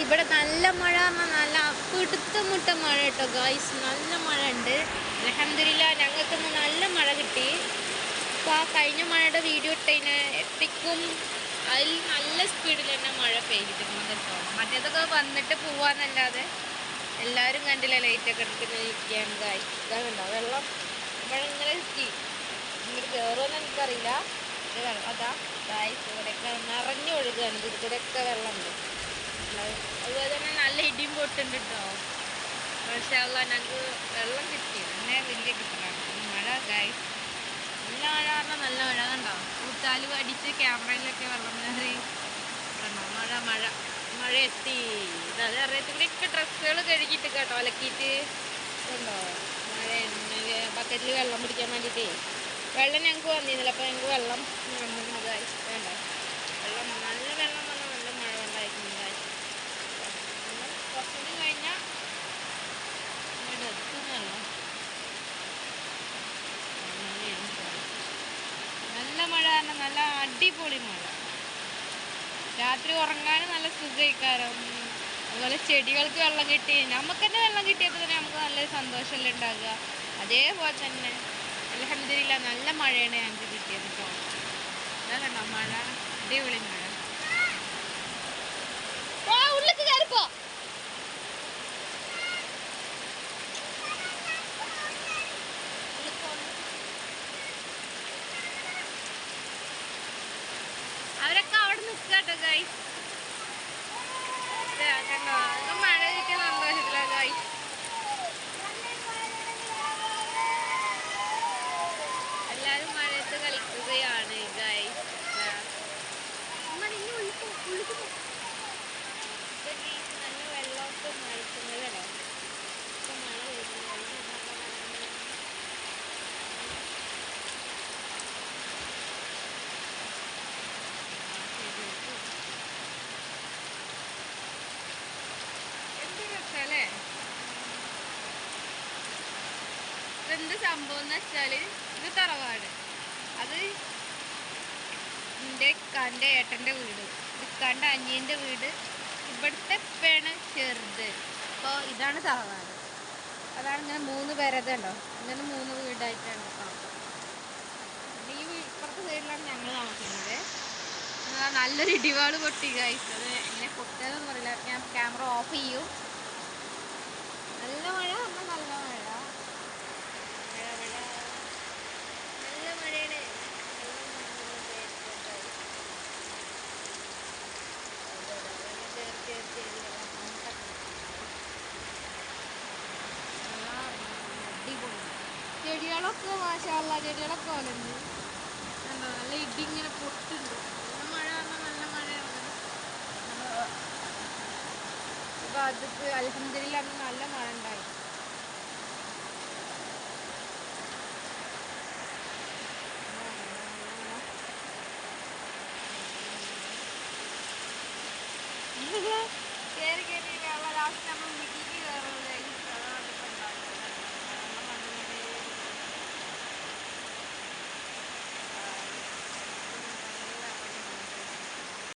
ഇവിടെ നല്ല മഴ പറഞ്ഞാൽ നല്ല പിടുത്തമുട്ട മഴ കേട്ടോ ഗായ്സ്. നല്ല മഴ ഉണ്ട്. അൽഹംദുലില്ലാ ഞങ്ങൾക്കിന്ന് നല്ല മഴ കിട്ടി. അപ്പോൾ ആ കഴിഞ്ഞ മഴയുടെ വീഡിയോ എത്തിക്കും അതിൽ നല്ല സ്പീഡിൽ തന്നെ മഴ പെയ്തിട്ടുണ്ട് കേട്ടോ. മറ്റേതൊക്കെ വന്നിട്ട് പോവാന്നല്ലാതെ എല്ലാവരും കണ്ടില്ല, ലൈറ്റൊക്കെ എടുത്തിട്ട് ഇരിക്കുകയാണ് ഗായ്സ്. ഇതാകണ്ടോ വെള്ളം ഇവിടെ ഇങ്ങനെ എത്തി. ഇങ്ങോട്ട് കയറുമെന്ന് എനിക്കറിയില്ല. അതാ ഗായ്സ് ഇവിടെയൊക്കെ നിറഞ്ഞൊഴുകുകയാണ്. ഇതിലൂടെയൊക്കെ വെള്ളമുണ്ട്. അതുപോലെ തന്നെ നല്ല ഇടിയും പൊട്ടുണ്ട് കേട്ടോ. പക്ഷേ ഞങ്ങൾക്ക് വെള്ളം കിട്ടി. അങ്ങനെ വലിയ കിട്ടലാണ് മഴ ഗായ്സ്. നല്ല മഴ പറഞ്ഞാൽ നല്ല മഴ കണ്ടോ. കൂത്താലും അടിച്ച് ക്യാമറയിലൊക്കെ വെള്ളം കയറി കണ്ടോ. മഴ എത്തി. അത് അറിയത്തിൻ്റെയൊക്കെ ഡ്രസ്സുകൾ കഴുകിയിട്ട് കേട്ടോ അലക്കിയിട്ട് കണ്ടോ. മഴ ബക്കറ്റിൽ വെള്ളം പിടിക്കാൻ വേണ്ടിയിട്ടേ വെള്ളം ഞങ്ങൾക്ക് വന്നിരുന്നില്ല. അപ്പോൾ ഞങ്ങൾക്ക് വെള്ളം വേണ്ട വെള്ളം നല്ല വെള്ളം വന്നാൽ നല്ല മഴ ഉണ്ടായിരിക്കും. കുറച്ചുകൂടി കഴിഞ്ഞാൽ എത്തുന്നല്ലോ. നല്ല മഴ പറഞ്ഞാൽ നല്ല അടിപൊളി മഴ. രാത്രി ഉറങ്ങാനും നല്ല സുഖമായിക്കാരം. അതുപോലെ ചെടികൾക്ക് വെള്ളം കിട്ടി. നമുക്ക് തന്നെ വെള്ളം കിട്ടിയപ്പോൾ തന്നെ നമുക്ക് നല്ലൊരു സന്തോഷമല്ലേ ഉണ്ടാകുക. അതേപോലെ തന്നെ അൽഹംദുലില്ലാ നല്ല മഴയാണ് ഞങ്ങൾക്ക് കിട്ടിയത് കേട്ടോ. ഇതാ കണ്ടോ മഴ, അടിപൊളി മഴ. ഉള്ളിലേക്ക് കയറിപ്പോ. അവരൊക്കെ അവിടെ നിൽക്കാട്ടോ ഗൈസ്. കണ്ടോ മഴ കിട്ടിയ സന്തോഷത്തില ഗൈസ്. എല്ലാരും മഴയത്ത് കളിക്കുകയാണ് ഗൈസ്. നല്ല വെള്ളമൊക്കെ മഴിക്കുന്നത് കേട്ടോ. ഇപ്പൊ മഴ വരുന്നത് അല്ലേ. ഇതെന്ത് സംഭവം എന്ന് വെച്ചാല് ഇത് തറവാട്. അത് എൻ്റെ ഇക്കാൻ്റെ ഏട്ടൻ്റെ വീട്, ഇക്കാൻ്റെ അനിയൻ്റെ വീട്. ഇവിടുത്തെ പേണ് ചെറുത്. അപ്പോൾ ഇതാണ് തറവാട്. അതാണ് ഇങ്ങനെ 3 പേരത് ഉണ്ടോ. ഇങ്ങനെ 3 വീടായിട്ടാണ് താമസം. ഈ ഇപ്പുറത്തെ സൈഡിലാണ് ഞങ്ങൾ താമസിക്കുന്നത്. നല്ലൊരു ഇടിവാള് പൊട്ടി ഗൈസ്. അത് എങ്ങനെ പൊട്ടിയതെന്ന് പറയില്ല. ഞാൻ ക്യാമറ ഓഫ് ചെയ്യും. നല്ല മഴ പറഞ്ഞാൽ നല്ല മഴ. നല്ല മഴയാണ്. അടിപൊളി ചെടികളൊക്കെ മാഷാ അല്ലാഹ് ചെടികളൊക്കെ വലുണ്ട്. കണ്ടോ നല്ല ഇടി ഇങ്ങനെ പൊട്ടുണ്ട്. നല്ല മഴ പറഞ്ഞാൽ നല്ല മഴയാണ്. ഇപ്പൊ അതിക്ക് അൽഹംദുലില്ലാ അന്ന് നല്ല മഴ ഉണ്ടായി.